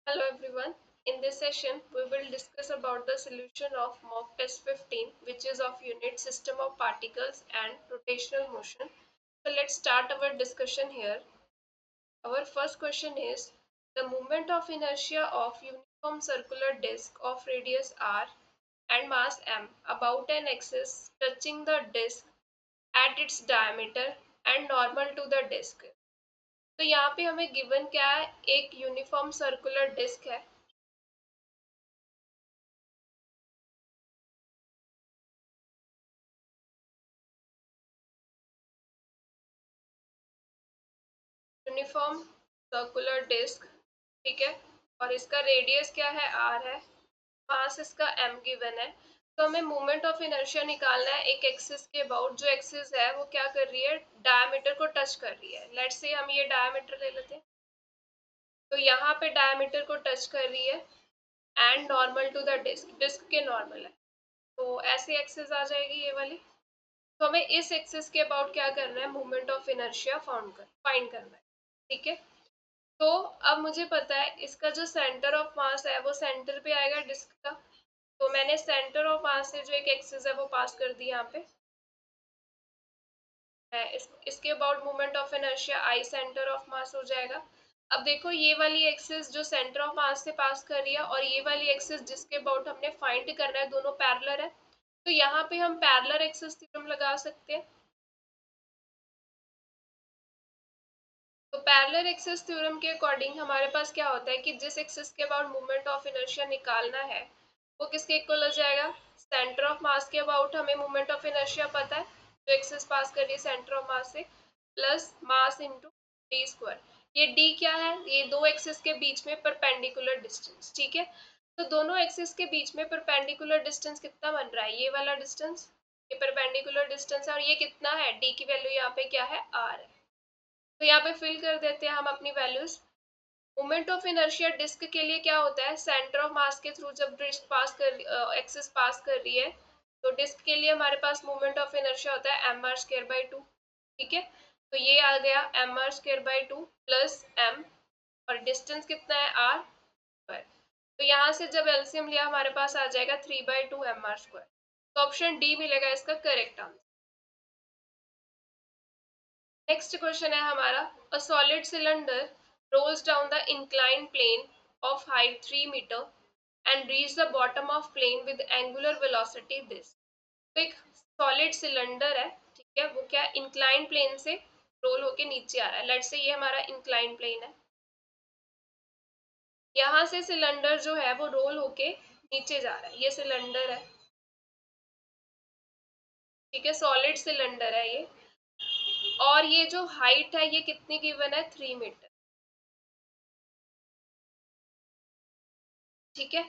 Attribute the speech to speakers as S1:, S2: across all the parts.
S1: Hello everyone. In this session, we will discuss about the solution of mock test 15, which is of unit system of particles and rotational motion. So let's start our discussion here. Our first question is the moment of inertia of uniform circular disk of radius r and mass m about an axis touching the disk at its diameter and normal to the disk. तो यहाँ पे हमें given क्या है, एक uniform circular disc है। Uniform circular disc, ठीक है, और इसका रेडियस क्या है, आर है, मास इसका एम गिवन है। तो हमें मोमेंट ऑफ इनर्शिया निकालना है एक एक्सिस के अबाउट, जो एक्सिस है वो क्या कर रही है, डायमीटर को टच कर रही है। लेट्स से हम ये डायमीटर ले लेते हैं, तो यहाँ पे डायमीटर को टच कर रही है and normal to the disc, disc के नॉर्मल है, तो ऐसी एक्सिस आ जाएगी ये वाली। तो हमें इस एक्सिस के अबाउट क्या करना है, मोमेंट ऑफ इनर्शिया फाइंड करना है, ठीक है। तो अब मुझे पता है इसका जो सेंटर ऑफ मास है वो सेंटर पे आएगा डिस्क का, तो मैंने सेंटर ऑफ मास से जो एक एक्सिस है वो पास कर दी यहाँ पे है। इसके about moment of inertia I centre of मास हो जाएगा। अब देखो ये वाली एक्सिस जो सेंटर ऑफ मास से पास कर रही है और ये वाली एक्सिस जिसके अबाउट हमने फाइंड करना है, दोनों पैरेलल है, तो यहाँ पे हम पैरेलल एक्सिस थ्योरम लगा सकते हैं। तो पैरेलल एक्सिस थ्योरम के अकॉर्डिंग हमारे पास क्या होता है कि जिस एक्सिस के अबाउट मोमेंट ऑफ इनर्शिया निकालना है वो किसके इक्वल हो जाएगा, सेंटर ऑफ मास के अबाउट हमें मोमेंट ऑफ इनर्शिया पता है, जो एक्सिस पास कर रही है सेंटर ऑफ मास से, plus mass into D square. ये डी क्या है, ये दो एक्सिस के बीच में परपेंडिकुलर डिस्टेंस, ठीक है। तो दोनों एक्सिस के बीच में परपेंडिकुलर डिस्टेंस कितना बन रहा है, ये वाला डिस्टेंस, ये परपेंडिकुलर डिस्टेंस है, और ये कितना है, डी की वैल्यू यहाँ पे क्या है, आर है। तो यहाँ पे फिल कर देते हैं हम अपनी values. Moment of inertia disc के लिए क्या होता है, सेंटर ऑफ मास के थ्रू जब डिस्क पास कर एक्सिस पास कर रही है, तो डिस्क के लिए हमारे पास मोमेंट ऑफ इनर्शिया होता है M R square by two, ठीक है। तो ये आ गया M R square by two plus M, और डिस्टेंस कितना है, आर स्क्वायर। तो यहाँ से जब एलसीएम लिया हमारे पास आ जाएगा 3/2 एम आर स्क्वायर। तो ऑप्शन डी मिलेगा इसका करेक्ट आंसर। नेक्स्ट क्वेश्चन है हमारा, a solid cylinder rolls down the inclined plane of height 3 meter and reach the bottom of plane with angular velocity this। तो एक सॉलिड सिलेंडर है, ठीक है, वो क्या इंक्लाइन प्लेन से रोल होके नीचे आ रहा है। लेट्स से ये हमारा इंक्लाइन प्लेन है, यहाँ से सिलेंडर जो है वो रोल होके नीचे जा रहा है, ये सिलेंडर है, ठीक है, सॉलिड सिलेंडर है ये, और ये जो हाइट है ये कितनी गिवन है, 3 मीटर, ठीक है।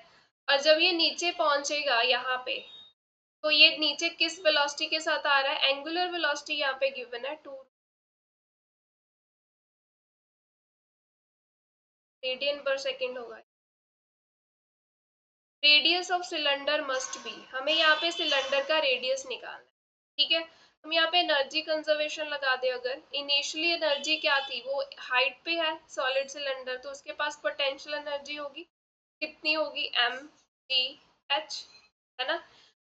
S1: और जब ये नीचे पहुंचेगा यहाँ पे, तो ये नीचे किस वेलोसिटी के साथ आ रहा है, एंगुलर वेलोसिटी यहाँ पे गिवन है 2 रेडियन पर सेकेंड होगा। Radius of cylinder must be, हमें यहाँ पे सिलेंडर का रेडियस निकालना है, ठीक है। हम यहाँ पे एनर्जी कंजर्वेशन लगा दे, अगर इनिशियली एनर्जी क्या थी, वो हाइट पे है सॉलिड सिलेंडर, तो उसके पास पोटेंशियल एनर्जी होगी, कितनी होगी, एम जी एच, है ना।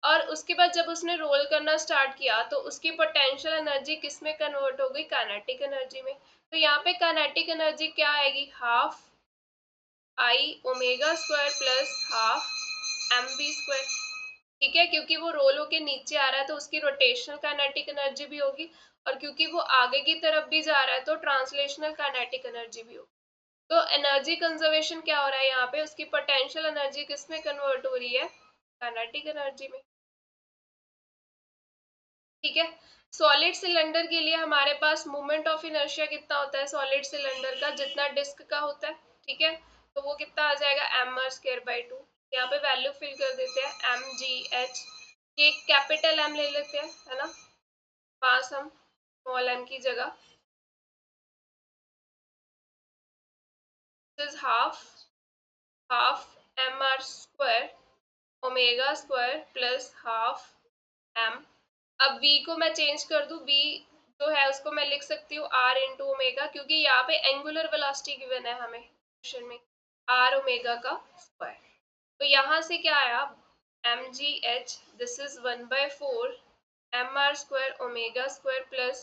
S1: और उसके बाद जब उसने रोल करना स्टार्ट किया तो उसकी पोटेंशियल एनर्जी किस में कन्वर्ट हो गई, काइनेटिक एनर्जी में। तो यहाँ पे काइनेटिक एनर्जी क्या आएगी, half I omega square plus half M B square, ठीक है, क्योंकि वो रोल होके नीचे आ रहा है तो उसकी रोटेशनल काइनेटिक एनर्जी भी होगी, और क्योंकि वो आगे की तरफ भी जा रहा है तो ट्रांसलेशनल काइनेटिक एनर्जी भी होगी। तो एनर्जी कंजर्वेशन क्या हो रहा है यहाँ पे, उसकी पोटेंशियल एनर्जी किस में कन्वर्ट हो रही है, काइनेटिक एनर्जी में, ठीक है। सॉलिड सिलेंडर के लिए हमारे पास मोमेंट ऑफ इनर्शिया कितना होता है, सॉलिड सिलेंडर का जितना डिस्क का होता है, ठीक है, तो वो कितना आ जाएगा, M R square by two. यहाँ पे वैल्यू फिल कर देते हैं, एम जी एच, ये कैपिटल एम ले लेते हैं, है ना, पास हम स्मॉल एम की जगह, is half half M R square omega square plus half M. अब v को मैं चेंज कर दूं, v जो है उसको मैं लिख सकती हूँ r इंटू ओमेगा, क्योंकि यहाँ पे एंगुलर वेलोसिटी गिवन है हमें क्वेश्चन में, आर ओमेगा का स्क्वायर। तो यहाँ से क्या आया, M G H this is 1/4 M R square omega square plus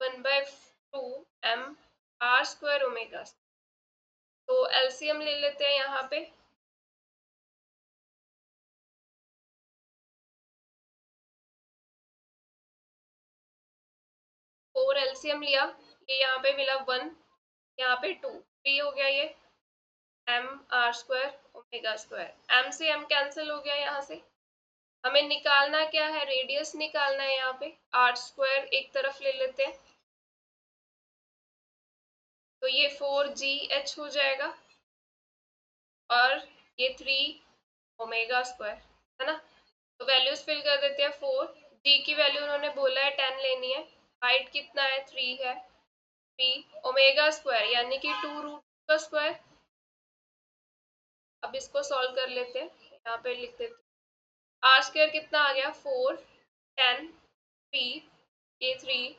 S1: 1/2 M R square omega. तो एलसीएम ले लेते हैं यहाँ पे। 4 एलसीएम लिया, ये यहाँ पे मिला 1, यहाँ पे 2, 3 हो गया ये M R square omega square. M से एम कैंसिल हो गया यहाँ से। हमें निकालना क्या है, रेडियस निकालना है। यहाँ पे आर स्क्वायर एक तरफ ले लेते हैं, तो ये 4GH हो जाएगा और ये 3 ओमेगा स्क्वायर, है ना। तो वैल्यूज फिल कर देते हैं। 4 जी की वैल्यू उन्होंने बोला है 10 लेनी है, हाइट कितना है 3 है, 3 ओमेगा स्क्वायर यानी कि 2 रूट का स्क्वायर। अब इसको सॉल्व कर लेते हैं, यहाँ पे लिख देते हैं। आर स्क्वायर कितना आ गया 4, 10, 3, ये 3,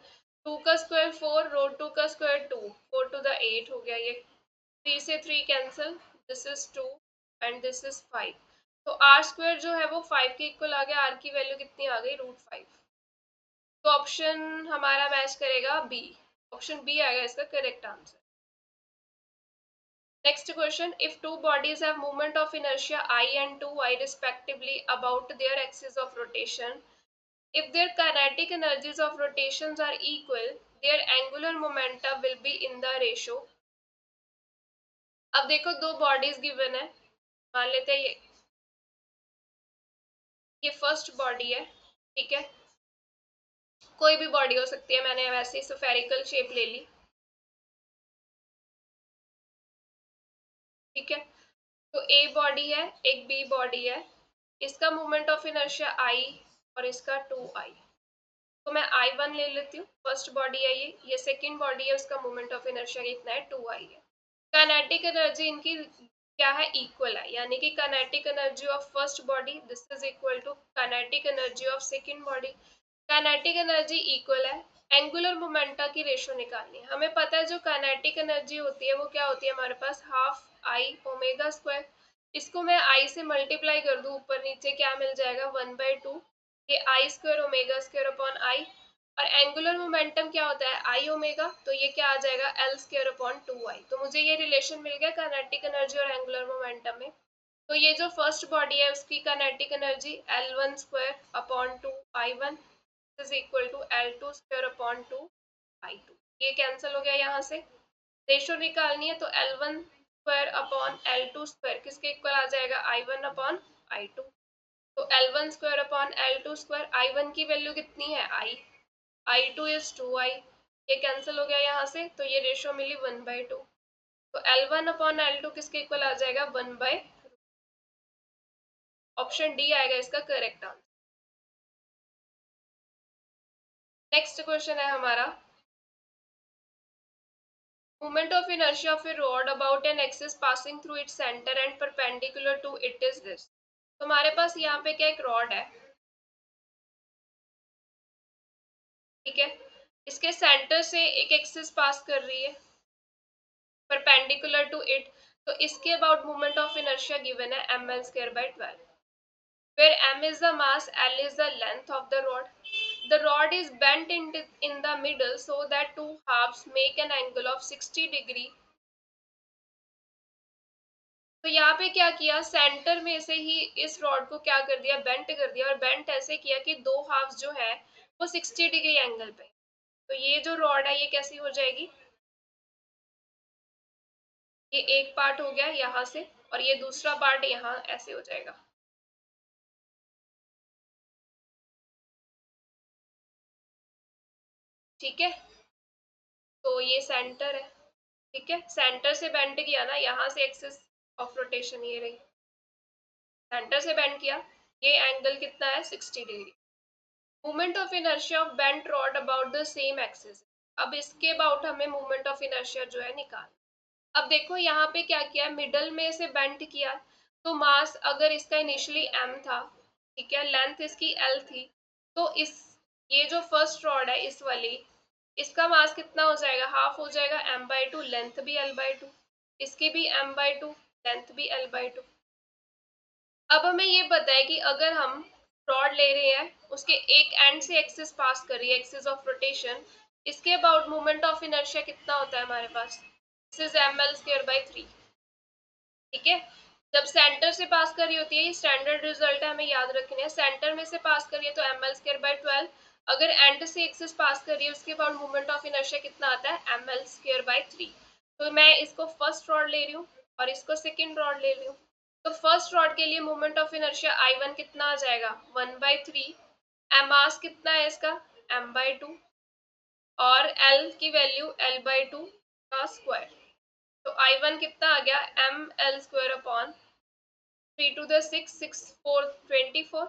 S1: 2 का स्क्वायर 4, रूट 2 का स्क्वायर 2, 4 टू द 8 हो गया ये। 3 से 3 cancel, this is 2 and this is 5। तो आर स्क्वायर जो है वो 5 के इक्वल आ गया। आर की वैल्यू कितनी आ गई, √5। तो ऑप्शन हमारा मैच करेगा बी, ऑप्शन बी आएगा इसका correct answer. Next question, if two bodies have movement of inertia I and 2I respectively about their axis of rotation, if their kinetic energies of rotations are equal, their angular momentum will be in the ratio। अब देखो दो bodies given है, मान लेते हैं ये first body है, ठीक है, कोई भी बॉडी हो सकती है, मैंने वैसे ही स्फेरिकल शेप ले ली, ठीक है। तो ए बॉडी है, एक बी बॉडी है, इसका मोमेंट ऑफ इनर्शिया I और इसका 2I। तो मैं I1 ले लेती हूँ, फर्स्ट बॉडी है ये सेकंड बॉडी है, उसका मोमेंट ऑफ इनर्शिया कितना है 2I है। काइनेटिक एनर्जी इनकी क्या है, इक्वल है, यानी कि kinetic energy of first body this is equal to kinetic energy of second body. Kinetic energy equal है, एंगुलर मोमेंटा की रेशो निकालनी है। हमें पता है जो काइनेटिक एनर्जी होती है वो क्या होती है हमारे पास, हाफ I ओमेगा स्क्वायर। इसको मैं I से मल्टीप्लाई कर दूं ऊपर नीचे, क्या मिल जाएगा 1/2 ये I square omega square upon I। और एंगुलर मोमेंटम क्या होता है I ओमेगा, तो ये क्या आ जाएगा L स्क्वायर अपॉन 2I। तो मुझे ये रिलेशन मिल गया काइनेटिक एनर्जी और एंगुलर मोमेंटम में। तो ये जो फर्स्ट बॉडी है उसकी kinetic energy L1 square upon 2I1 is equal to L2 square upon 2I2। ये कैंसिल हो गया, यहाँ से रेशो निकालनी है तो L1 square upon L2 square किसके इक्वल आ जाएगा, I1 अपॉन I2। तो L1 square upon L2 square, I1 की वैल्यू कितनी है I2 इज 2I, ये कैंसिल हो गया यहाँ से, तो ये रेशो मिली 1/2। तो L1 अपॉन L2 किसके इक्वल आ जाएगा 1/, ऑप्शन डी आएगा इसका करेक्ट आंसर। नेक्स्ट क्वेश्चन है हमारा, Moment of inertia of a rod about an axis passing through its center and perpendicular to it is this। तो हमारे पास यहाँ पे क्या एक रॉड है, ठीक है, इसके सेंटर से एक एक्सिस पास कर रही है परपेंडिकुलर टू इट। तो इसके about moment of inertia given है mL²/12, where m is the mass, L is the length of the rod. The rod is bent in the middle so that two halves make an angle of 60 degree। तो यहाँ पे क्या किया, centre में से ही इस rod को क्या कर दिया, बेंट कर दिया, और बेंट ऐसे किया कि दो हाफ जो है वो 60 डिग्री एंगल पे। तो ये जो रॉड है ये कैसी हो जाएगी, ये एक पार्ट हो गया यहाँ से और ये दूसरा पार्ट यहाँ ऐसे हो जाएगा, ठीक है। तो ये सेंटर है, ठीक है, सेंटर से बेंट किया ना, यहाँ से एक्सिस ऑफ रोटेशन ये रही, सेंटर से बेंट किया, ये एंगल कितना है 60 degree. Movement of inertia of bent rod about the same axis. अब इसके अबाउट हमें मूवमेंट ऑफ इनर्शिया जो है निकाल। अब देखो यहाँ पे क्या किया, मिडल में से बेंट किया, तो मास अगर इसका इनिशियली m था, ठीक है, लेंथ इसकी l थी, तो इस ये जो फर्स्ट रॉड है इस वाली, इसका मास कितना हो जाएगा, हाफ हो जाएगा m/2, लेंथ भी l/2, इसकी भी m/2, लेंथ भी L/2। अब हमें ये पता है कि अगर हम रॉड ले रहे हैं, उसके एक एंड से एक्सिस पास कर रही है, एक्सिस ऑफ रोटेशन, इसके अबाउट मोमेंट ऑफ इनर्शिया कितना होता है हमारे पास, दिस इज ml²/3। ठीक है, जब सेंटर से पास कर रही होती है, ये स्टैंडर्ड रिजल्ट है, हमें याद रखने हैं। सेंटर में से पास कर रही है तो ml²/12, अगर एंड से एक्सिस पास कर रही है उसके बाद मोमेंट ऑफ इनर्शिया कितना आता है, ml²/3। तो मैं इसको फर्स्ट रॉड ले रही हूँ और इसको सेकेंड रॉड ले रही हूँ। तो फर्स्ट रॉड के लिए मोमेंट ऑफ इनर्शिया I1 कितना आ जाएगा, 1/3। मास कितना है इसका, m/2, और L की वैल्यू L/2 का स्क्वायर। तो I1 कितना आ गया, ml²/3 × 6 6 4 24।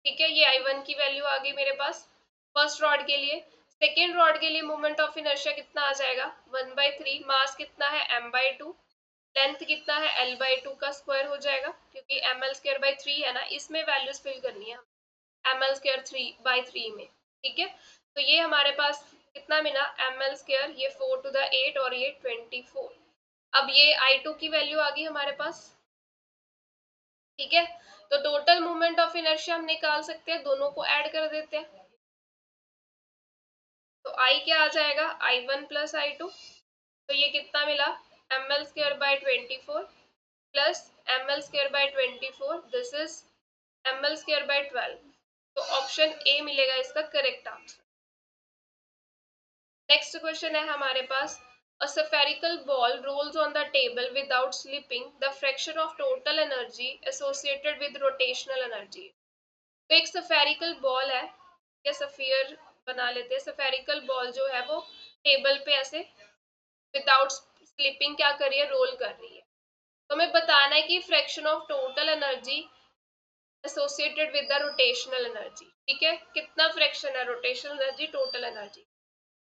S1: ठीक है, ये I1 की वैल्यू आ गई मेरे पास फर्स्ट रॉड के लिए। सेकेंड रॉड के लिए मोमेंट ऑफ इनर्शिया कितना आ जाएगा, 1/3, मास कितना है m/2, लेंथ कितना है L/2 का स्क्वायर हो जाएगा, क्योंकि ml²/3 है ना, इसमें वैल्यूज फिल करनी है ml²/3 में। ठीक है, तो ये हमारे पास कितना मिला, ml², ये 4⁸ और ये 24। अब ये I2 की वैल्यू आ गई हमारे पास। ठीक है, तो टोटल मोमेंट ऑफ इनर्शिया हम निकाल सकते हैं, दोनों को ऐड कर देते हैं। तो I क्या आ जाएगा, I1 + I2, तो ये कितना मिला, ml²/24 plus ml²/24, this is ml²/12। तो ऑप्शन ए मिलेगा इसका करेक्ट आंसर। नेक्स्ट क्वेश्चन है हमारे पास, a spherical ball rolls on the table without slipping, the fraction of total energy associated with rotational energy। तो एक spherical ball है, या sphere बना लेते हैं, spherical ball जो है वो टेबल पे ऐसे विदाउट स्लिपिंग क्या कर रही है, रोल कर रही है। तो हमें बताना है कि fraction of total energy associated with the rotational energy. ठीक है, कितना फ्रैक्शन है रोटेशनल एनर्जी टोटल एनर्जी।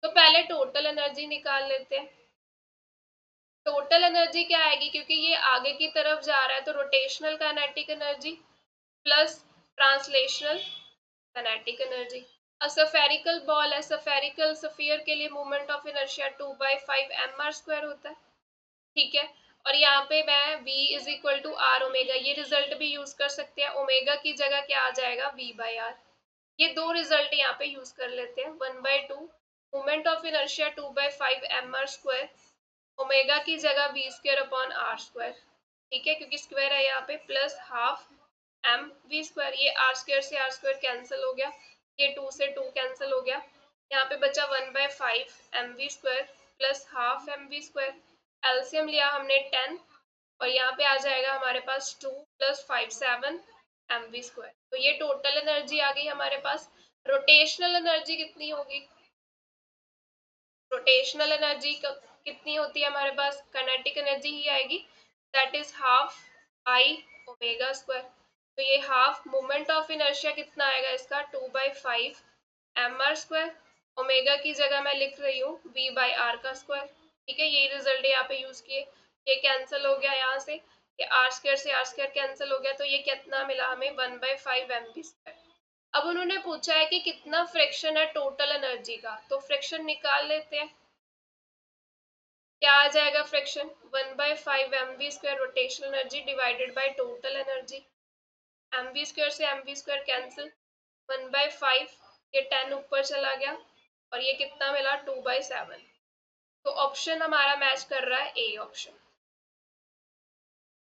S1: तो पहले टोटल एनर्जी निकाल लेते हैं। टोटल एनर्जी क्या आएगी, क्योंकि ये आगे की तरफ जा रहा है, तो rotational kinetic energy plus translational kinetic energy. Spherical ball है, स्फेरिकल स्फीयर के लिए मोमेंट ऑफ इनर्शिया 2/5 mr² होता है। ठीक है, और यहाँ पे मैं v = r⍵, ये रिजल्ट भी यूज कर सकते हैं, ओमेगा की जगह क्या आ जाएगा, v/r। ये दो रिजल्ट यहाँ पे यूज कर लेते हैं, 1/2 moment of inertia 2/5 mr², omega की जगह v²/r²। ठीक है, क्योंकि स्क्वायर है यहाँ पे, प्लस हाफ mv², ये r² से r² कैंसिल हो गया, ये 2 से 2 कैंसिल हो गया, यहाँ पे बचा 1/5 mv² plus half mv², LCM लिया हमने 10, और यहाँ पे आ जाएगा हमारे पास 2 + 5 7 mv²। तो ये टोटल एनर्जी आ गई हमारे पास। रोटेशनल एनर्जी कितनी होगी, रोटेशनल एनर्जी कितनी होती है हमारे पास, काइनेटिक एनर्जी ही आएगी, दैट इज हाफ I⍵²। तो ये हाफ मोमेंट ऑफ इनर्शिया कितना आएगा इसका, 2/5 mr², ओमेगा की जगह मैं लिख रही हूँ v/r का स्क्वायर। ठीक है, ये रिजल्ट यहाँ पे यूज किए, ये कैंसिल हो गया यहाँ से, ये r² से r² कैंसिल हो गया, तो ये कितना मिला हमें, 1/5 mv²। अब उन्होंने पूछा है कि कितना फ्रैक्शन है टोटल एनर्जी का, तो फ्रैक्शन निकाल लेते हैं। क्या आ जाएगा fraction, 1/5 mv² rotational energy divided by total energy, mv² से mv² कैंसिल, 1/5, ये 10 ऊपर चला गया, और ये कितना मिला, 2/7। तो ऑप्शन हमारा मैच कर रहा है ए ऑप्शन।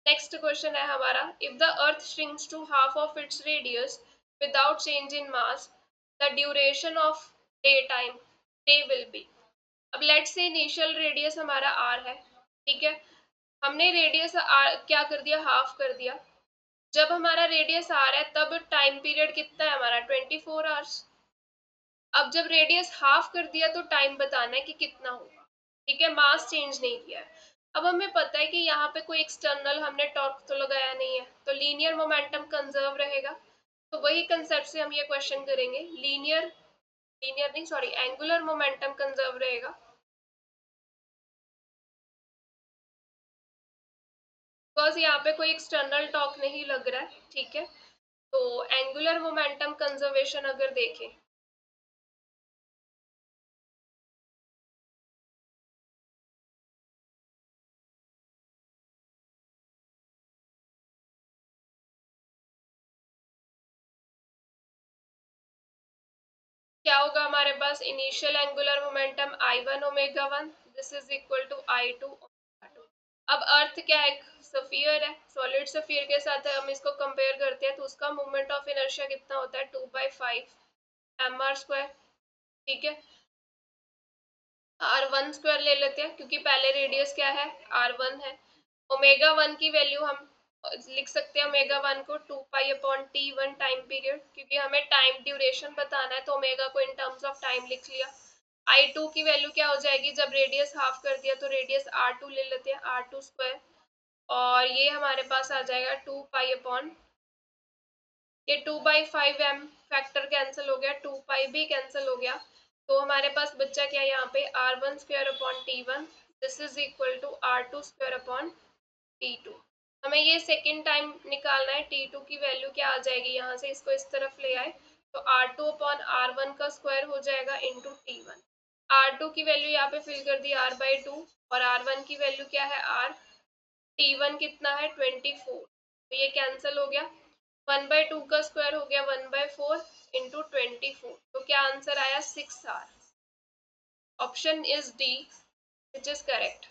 S1: नेक्स्ट क्वेश्चन है हमारा, if the earth shrinks to half of its radius without change in mass, the duration of day time day will be. अब लेट्स से इनिशियल रेडियस हमारा R है। ठीक है, हमने रेडियस आर क्या कर दिया, हाफ कर दिया। जब हमारा रेडियस आर है तब टाइम पीरियड कितना है हमारा, 24 आवर्स। अब जब रेडियस हाफ कर दिया तो टाइम बताना है कि कितना होगा। ठीक है, मास चेंज नहीं किया है। अब हमें पता है कि यहाँ पे कोई एक्सटर्नल हमने टॉर्क तो लगाया नहीं है, तो लीनियर मोमेंटम कंजर्व रहेगा। तो वही कंसेप्ट से हम ये क्वेश्चन करेंगे, लीनियर लीनियर नहीं सॉरी एंगुलर मोमेंटम कंजर्व रहेगा, बिकॉज यहाँ पे कोई एक्सटर्नल टॉर्क नहीं लग रहा है। ठीक है, तो एंगुलर मोमेंटम कंजर्वेशन अगर देखें, क्या होगा हमारे पास, initial angular momentum I1 omega 1, this is equal to I2 omega 2। अब अर्थ क्या है, सफियर है, सॉलिड सफियर के साथ हम इसको कंपेयर करते हैं तो उसका मोमेंट ऑफ इनर्शिया कितना होता है, 2/5 mr²। ठीक है, r1 स्क्वायर ले लेते हैं क्योंकि पहले रेडियस क्या है, r1 है। ओमेगा 1 की वैल्यू हम लिख सकते हैं, ओमेगा 1 को 2 पाई/t1 टाइम पीरियड, क्योंकि हमें टाइम ड्यूरेशन बताना है तो ओमेगा को इन टर्म्स ऑफ टाइम लिख लिया। I2 की वैल्यू क्या हो जाएगी, जब रेडियस हाफ कर दिया तो रेडियस r2 ले लेते हैं, r2 स्क्वायर, और ये हमारे पास आ जाएगा 2 पाई, ये 2/5m फैक्टर कैंसिल हो गया, 2 पाई भी कैंसिल हो गया, तो हमारे पास बच्चा क्या है यहाँ पे, r1 square upon t1, this is equal to r2 square upon t2। हमें ये सेकेंड टाइम निकालना है, t2 की वैल्यू क्या आ जाएगी, यहाँ से इसको इस तरफ ले आए तो r2 अपॉन r1 का स्क्वायर हो जाएगा इंटू t1। r2 की वैल्यू यहाँ पे फिल कर दी r/2, और r1 की वैल्यू क्या है r, t1 कितना है 24, तो ये कैंसिल हो गया। 1/2 का स्क्वायर हो गया 1/4 इंटू 24, तो क्या आंसर आया 6r। Option is D which is correct.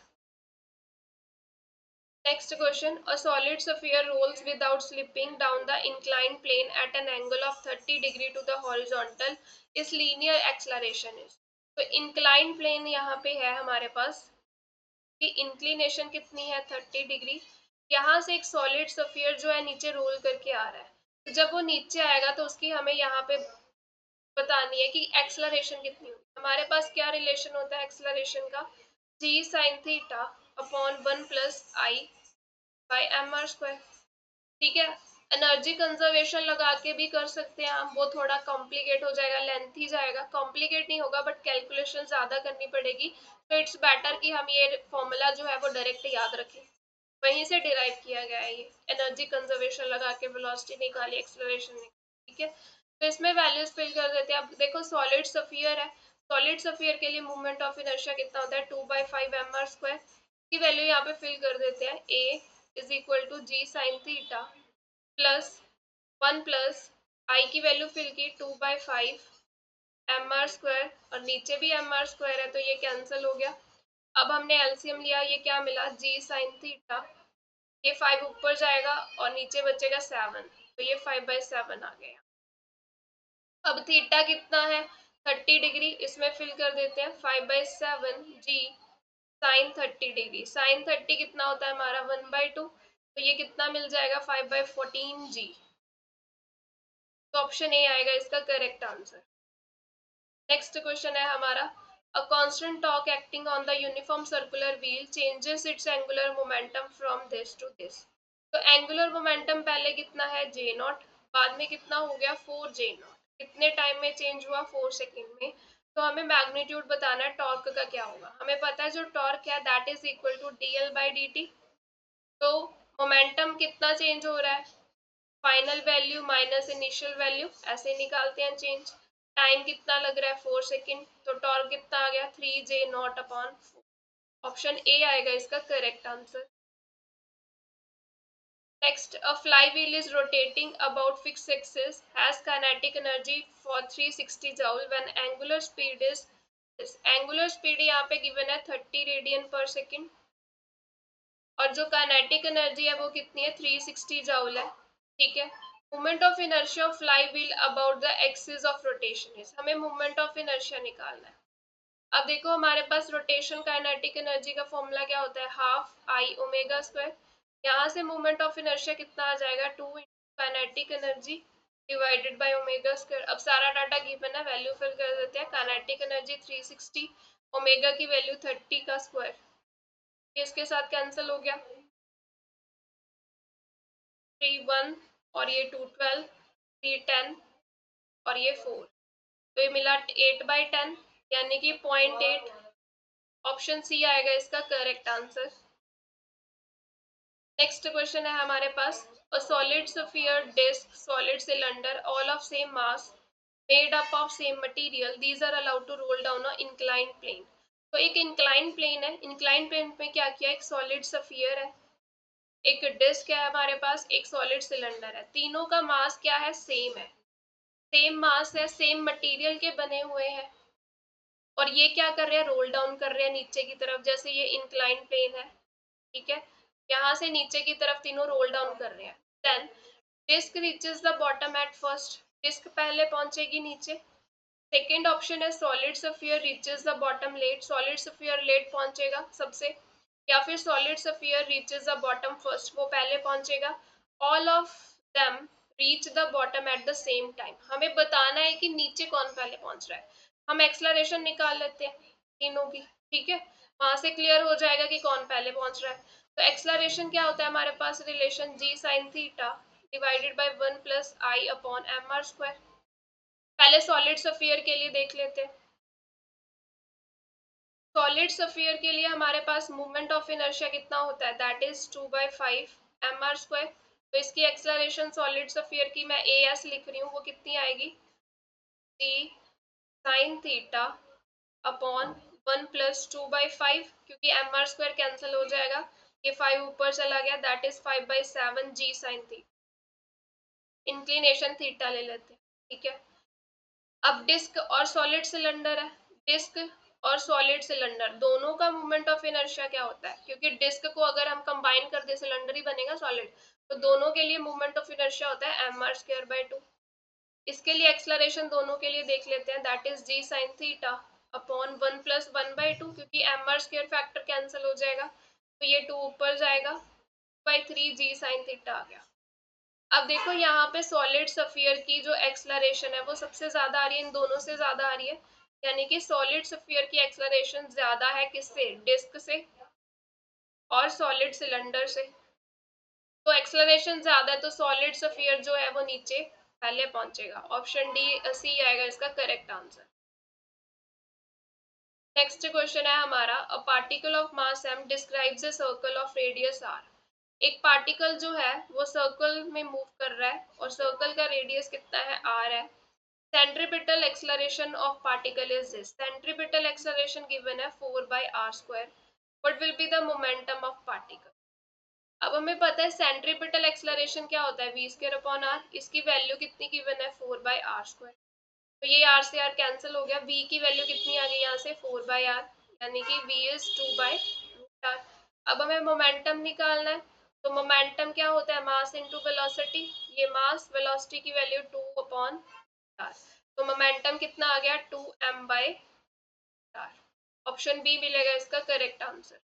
S1: Next question, a solid sphere rolls without slipping down the inclined plane at an angle of 30 degree to the horizontal, its linear acceleration is। तो inclined plane यहाँ पे है हमारे पास कि inclination कितनी है 30 degree. यहाँ से एक सॉलिड स्फीयर जो है नीचे रोल करके आ रहा है, तो जब वो नीचे आएगा तो उसकी हमें यहाँ पे बतानी है कि एक्सलरेशन कितनी होगी। हमारे पास क्या रिलेशन होता है एक्सलरेशन का, जी साइन थीटा अपॉन 1+I/mr²। ठीक है, एनर्जी कंजर्वेशन लगा के भी कर सकते हैं हम, वो थोड़ा कॉम्प्लिकेट हो जाएगा, लेंथी जाएगा, कॉम्प्लिकेट नहीं होगा बट कैलकुलेशन ज्यादा करनी पड़ेगी, तो इट्स बेटर कि हम ये फॉर्मूला जो है वो डायरेक्ट याद रखें, वहीं से डिराइव किया गया है ये, एनर्जी कंजर्वेशन लगा के वेलोसिटी निकाली, एक्सेलरेशन निकाली। ठीक है, तो इसमें वैल्यूज फिल कर देते हैं। अब देखो सॉलिड स्फीयर है, सॉलिड स्फीयर के लिए मूवमेंट ऑफ इनर्शिया कितना होता है, 2/5 mr² की वैल्यू यहाँ पे फिल कर देते हैं, a is equal to G sine theta plus 1+I की वैल्यू फिल की 2/5 mr², और नीचे भी mr² है तो ये कैंसिल हो गया। अब हमने एलसीएम लिया, ये क्या मिला, जी साइन थीटा, ये 5 ऊपर जाएगा और नीचे बचेगा 7, तो ये 5/7 आ गया। अब थीटा कितना है 30 डिग्री, इसमें फिल कर देते हैं 5/7 जी साइन 30 डिग्री, साइन 30 कितना होता है हमारा 1/2, तो ये कितना मिल जाएगा 5/14 जी, तो ऑप्शन ए आएगा इसका करेक्ट आंसर। नेक्स्ट क्वेश्चन है हमारा, a constant torque acting on the uniform circular wheel changes its angular momentum from this to this. तो एंगुलर मोमेंटम पहले कितना है J0, बाद में कितना हो गया 4J0, कितने टाइम में चेंज हुआ 4 सेकेंड में। तो हमें मैग्नीट्यूड बताना है टॉर्क का क्या होगा, हमें पता है जो टॉर्क है that is equal to dl/dt। तो मोमेंटम कितना चेंज हो रहा है, final value minus initial value, ऐसे निकालते हैं चेंज। टाइम कितना लग रहा है 4 सेकेंड, तो टॉर्क कितना आ गया 3J0/4। ऑप्शन ए आएगा इसका correct answer. Next, a flywheel is rotating about fixed axis, has kinetic energy for 360 joule when angular speed is this। angular speed यहाँ पे given है 30 रेडियन पर सेकेंड, और जो काइनेटिक एनर्जी है वो कितनी है 360 जूल है। ठीक है, movement of inertia of fly wheel about the axis of rotation is, हमें मूवमेंट ऑफ इनर्शिया निकालना है। अब देखो हमारे पास रोटेशन काइनेटिक एनर्जी का फॉर्मूला क्या होता है, हाफ आई ओमेगा स्क्वायर। यहाँ से मूवमेंट ऑफ इनर्शिया कितना आ जाएगा 2 kinetic energy divided by omega square. अब सारा डाटा गिवन है, वैल्यू फिल कर देते हैं, काइनेटिक एनर्जी 360, ओमेगा की वैल्यू 30 का स्क्वायर, ये इसके साथ कैंसिल हो गया, 3 1, और ये 2 12, 3 10, और ये 4, तो ये मिला 8/10 यानी कि 0.8। ऑप्शन सी आएगा इसका करेक्ट आंसर। नेक्स्ट क्वेश्चन है हमारे पास, a solid sphere disc solid cylinder all of same mass made up of same material these are allowed to roll down a inclined plane. तो एक इंक्लाइंड प्लेन है, inclined plane में क्या किया, एक सॉलिड स्फीयर है, एक डिस्क है हमारे पास, एक सॉलिड सिलेंडर है, तीनों का मास क्या है सेम है। सेम मास है, सेम मटेरियल के बने हुए हैं, और ये क्या कर रहे हैं, रोल डाउन कर रहे हैं नीचे की तरफ, जैसे ये इंक्लाइन प्लेन है, ठीक है, यहाँ से नीचे की तरफ तीनों रोल डाउन कर रहे हैं। Then disc reaches the bottom at first, disc पहले पहुंचेगी नीचे। सेकेंड ऑप्शन है solid sphere reaches the bottom late, solid sphere late पहुंचेगा सबसे, या फिर solid sphere reaches the bottom first, वो पहले पहुंचेगा। All of them reach the bottom at the same time, हमें बताना है कि नीचे कौन पहले पहुंच रहा है। हम एक्सलरेशन निकाल लेते हैं तीनों की, ठीक है, वहां से क्लियर हो जाएगा कि कौन पहले पहुंच रहा है। तो एक्सलरेशन क्या होता है हमारे पास, relation G sine theta divided by 1 plus I upon M R square. पहले सॉलिड स्फीयर के लिए देख लेते हैं। सॉलिड स्फीयर के लिए हमारे पास मूवमेंट ऑफ इनर्शिया कितना होता है, that is 2/5 M R square. तो इसकी एक्सलरेशन सॉलिड स्फीयर की मैं ए एस लिख रही हूँ, वो कितनी आएगी, सी साइन थीटा अपॉन 1 प्लस 2/5, क्योंकि एम आर स्क्वायर कैंसिल हो जाएगा, ये 5 ऊपर चला गया, that is 5/7 G sine theta. Inclination theta ले लेते हैं, ठीक है। अब डिस्क और सॉलिड सिलेंडर है, डिस्क और सॉलिड सिलेंडर दोनों का मूवमेंट ऑफ इनर्शिया क्या होता है, क्योंकि डिस्क को अगर हम कंबाइन कर दे सिलेंडर ही बनेगा सॉलिड, तो दोनों के लिए मूवमेंट ऑफ इनर्शिया होता है mr²/2। इसके लिए एक्सलरेशन दोनों के लिए देख लेते हैं, that is G sine theta upon 1 plus 1/2, क्योंकि mr² फैक्टर कैंसिल हो जाएगा, तो ये 2 ऊपर जाएगा, 3 जी साइन थीटा आ गया। अब देखो यहाँ पे सॉलिड स्फीयर की जो एक्सलरेशन है वो सबसे ज्यादा आ रही है, इन दोनों से ज्यादा आ रही है, यानी कि सॉलिड स्फीयर की एक्सलरेशन ज्यादा है किससे, डिस्क से और सॉलिड सिलेंडर से। तो एक्सलरेशन ज्यादा है तो सॉलिड स्फीयर जो है वो नीचे पहले पहुंचेगा, ऑप्शन डी सी आएगा इसका करेक्ट आंसर। नेक्स्ट क्वेश्चन है हमारा, a particle of mass m describes a circle of radius r। एक पार्टिकल जो है वो सर्कल में मूव कर रहा है और सर्कल का रेडियस कितना है, r है। Centripetal acceleration of particle is this, centripetal acceleration given है 4/r²। What will be the momentum of particle. अब हमें पता है सेंट्रीपिटल एक्सलरेशन क्या होता है, v²/r, इसकी वैल्यू कितनी गिवन है, 4/r²। तो ये r से r कैंसिल हो गया, v की वैल्यू कितनी आ गई यहाँ से, 4/r, यानी कि v इज 2/√r। अब हमें मोमेंटम निकालना है, तो मोमेंटम क्या होता है, मास इनटू वेलोसिटी, ये मास वेलोसिटी की वैल्यू 2/r, तो मोमेंटम कितना आ गया, 2m/r। ऑप्शन बी मिलेगा इसका करेक्ट आंसर।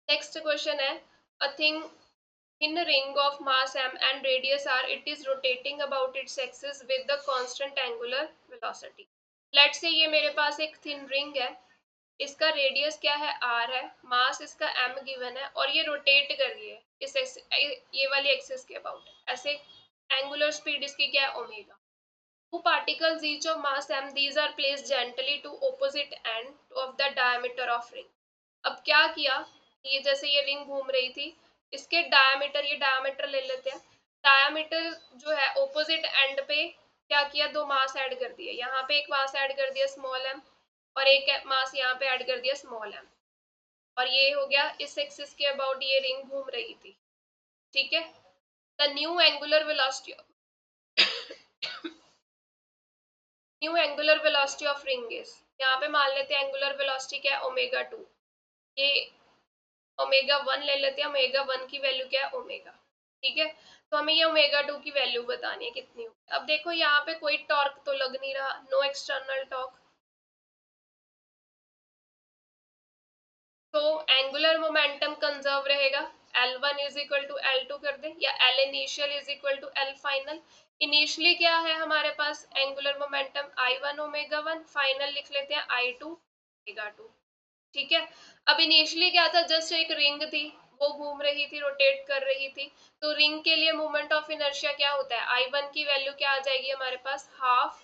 S1: नेक्स्ट क्वेश्चन है, a thing in a ring of mass m and radius r, it is rotating about its axis with the constant angular velocity। Let's say ये मेरे पास एक thin ring है, इसका radius क्या है, r है, मास इसका m गिवन है, और ये रोटेट कर रही है इस ये वाली एक्सिस के अबाउट, ऐसे एंगुलर स्पीड इसकी क्या है, omega. Two particles each of mass m, these are placed gently to opposite end of the diameter of ring। अब क्या किया, ये जैसे ये रिंग घूम रही थी, इसके डायमीटर, ये डायमीटर ले लेते हैं, डायमीटर जो है ओपोजिट एंड पे क्या किया, दो मास ऐड कर दिए, यहाँ पे एक मास ऐड कर दिया स्मॉल m, और एक मास यहाँ पे ऐड कर दिया स्मॉल m, और ये हो गया इस एक्सिस के अबाउट ये रिंग घूम रही थी, ठीक है। The new angular velocity new angular velocity of ring is, यहाँ पे मान लेते हैं एंगुलर वेलोसिटी क्या है, ओमेगा 2, ये ओमेगा 1 ले लेते हैं, ओमेगा 1 की वैल्यू क्या है, ओमेगा, ठीक है। तो हमें ये ओमेगा 2 की वैल्यू बतानी है कितनी होगी। अब देखो यहाँ पे कोई टॉर्क तो लग नहीं रहा, नो एक्सटर्नल टॉर्क, तो एंगुलर मोमेंटम कंजर्व रहेगा, L1 is equal to L2 कर दे, या L initial is equal to L final. Initially क्या है हमारे पास angular momentum I1 omega 1, final लिख लेते हैं I2 ओमेगा 2, ठीक है। अब इनिशियली क्या था, जस्ट एक रिंग थी, वो घूम रही थी, रोटेट कर रही थी, तो रिंग के लिए मोमेंट ऑफ इनर्शिया क्या होता है, I1 की वैल्यू क्या आ जाएगी हमारे पास, हाफ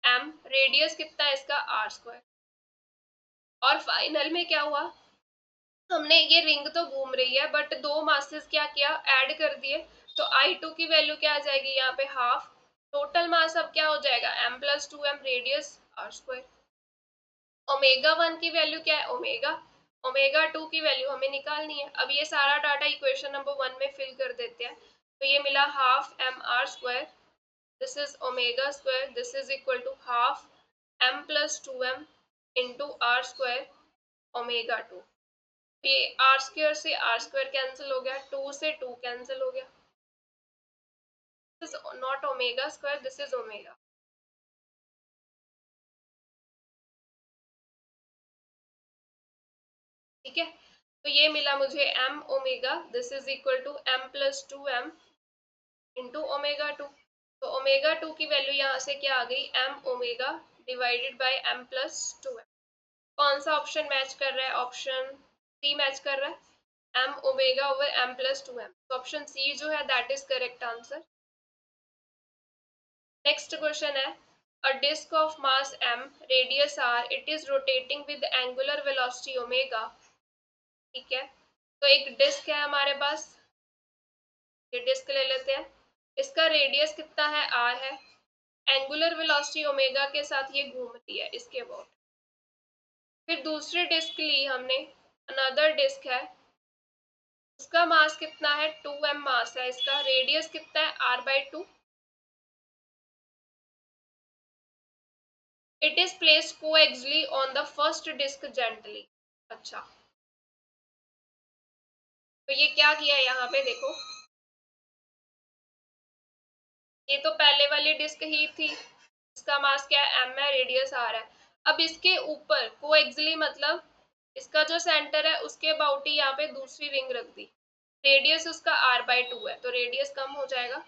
S1: m, रेडियस कितना है इसका, r²। और फाइनल में क्या हुआ, हमने ये रिंग तो घूम रही है बट दो मासेस क्या किया, ऐड कर दिए, तो I2 की वैल्यू क्या आ जाएगी यहाँ पे, हाफ, टोटल मास अब क्या हो जाएगा, m+2m, रेडियस r²। ओमेगा 1 की वैल्यू क्या है, ओमेगा 2 की वैल्यू हमें निकालनी है। अब ये सारा डाटा इक्वेशन नंबर 1 में फिल कर देते हैं, तो ये मिला half m r² this is omega square, this is equal to half m plus 2m into R square omega 2। ये आर स्क्वायर से आर स्क्वायर कैंसिल हो गया, 2 से 2 कैंसिल हो गया। This is not omega square, this is omega. ठीक है, तो ये मिला मुझे m omega, this is equal to m plus 2m into omega 2। तो ओमेगा 2 की वैल्यू यहाँ से क्या आ गई, m omega divided by m plus 2m। कौन सा ऑप्शन मैच कर रहा है, ऑप्शन सी मैच कर रहा है, m omega over m plus 2m। तो ऑप्शन सी जो है that is correct answer. Next question है, a disk of mass m, radius r, it is rotating with angular velocity omega। ठीक है, तो एक डिस्क है हमारे पास, ये डिस्क ले लेते हैं, इसका रेडियस कितना है, r है, एंगुलर वेलोसिटी ओमेगा के साथ ये घूम रही है इसके अबाउट। फिर दूसरी डिस्क ली हमने, अनदर डिस्क है, उसका मास कितना है, 2m मास है, इसका रेडियस कितना है, r/2। It is placed coaxially on the first disc gently. अच्छा, तो ये क्या किया है यहाँ पे देखो, ये तो पहले वाली डिस्क ही थी, इसका मास क्या है, m है, रेडियस r है। अब इसके ऊपर कोएक्सियली मतलब इसका जो सेंटर है उसके अबाउट ही यहाँ पे दूसरी रिंग रख दी, रेडियस उसका r/2 है, तो रेडियस कम हो जाएगा।